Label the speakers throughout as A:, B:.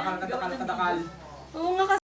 A: Kadakal.
B: Oo nga kasi.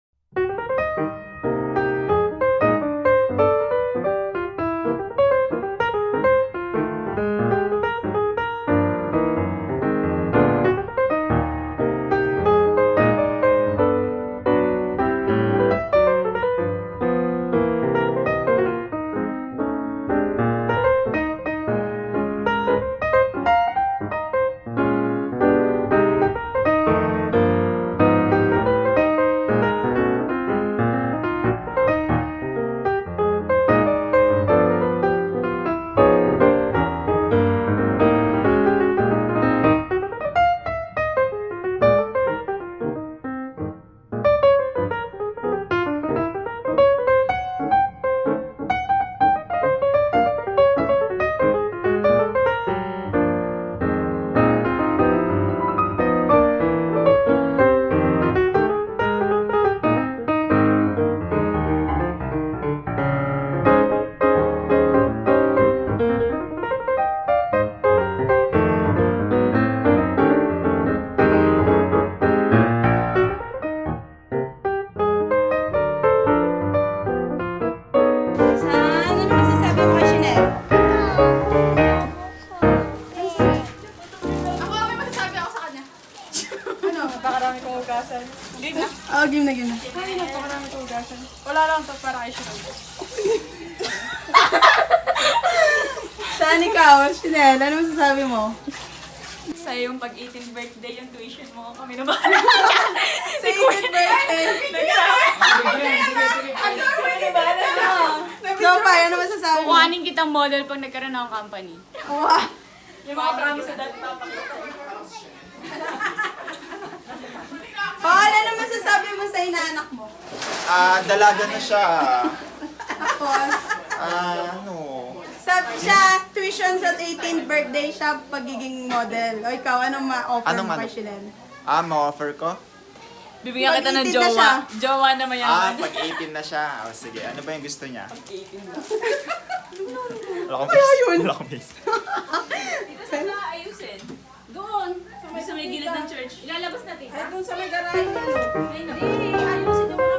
B: Napakarami kong ugasan. Game na?
C: Oo, game na, game na.
B: Ay, napakarami kong ugasan. Wala lang to para kay Shenelle.
C: Saan ikaw, Shenelle? Ano masasabi mo?
B: Sa iyong pag-18th birthday, yung tuition mo, kami naman.
C: Sa 18th birthday! So, pa, ano masasabi mo?
B: Kukuhanin kitang model pag nagkaroon ng company.
C: Wow!
B: Yung mga promise sa dati papakita.
C: Paul, ano masasabi mo sa inaanak mo?
D: Dalaga na siya.
C: Tapos,
D: Ano?
C: sabi siya, tuition sa 18th birthday siya pagiging model. O ikaw, anong ma-offer mo kay Shenelle?
D: Ma-offer ko?
B: Bibigyan kita ng
C: 18 na siya.
B: jowa. Jowa na mayaman.
D: Pag 18 na siya. O sige, ano ba yung gusto niya?
B: Pag 18 na.
D: Wala akong base. Wala akong base.
B: Dito saan na ayusin? Doon. Sa may gilid ng church. Ilalabas natin.
C: Ay, dun sa may garahe.
B: Ay, ayusin na mga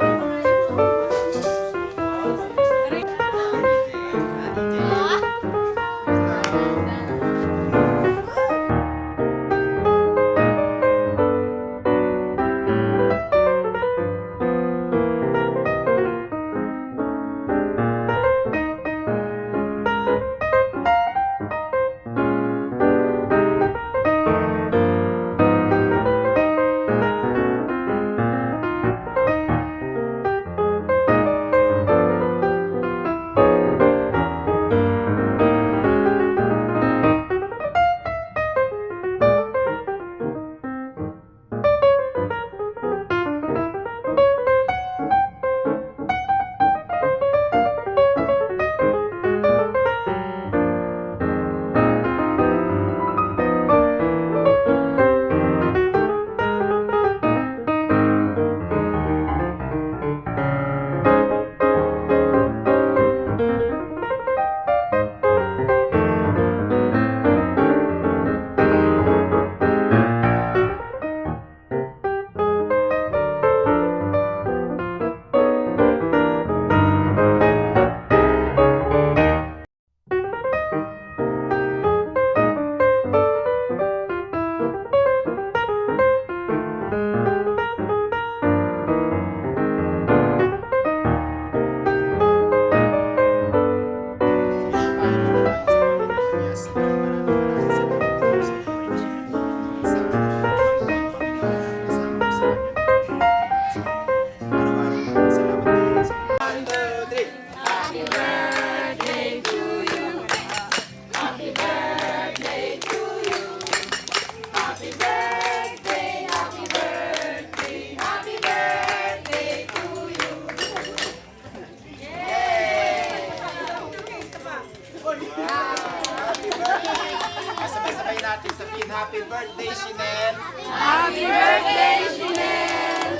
D: Sabay-sabay natin sabihin, Happy birthday, Shenelle!
C: Happy birthday, Shenelle!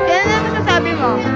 C: Yan na masasabi mo?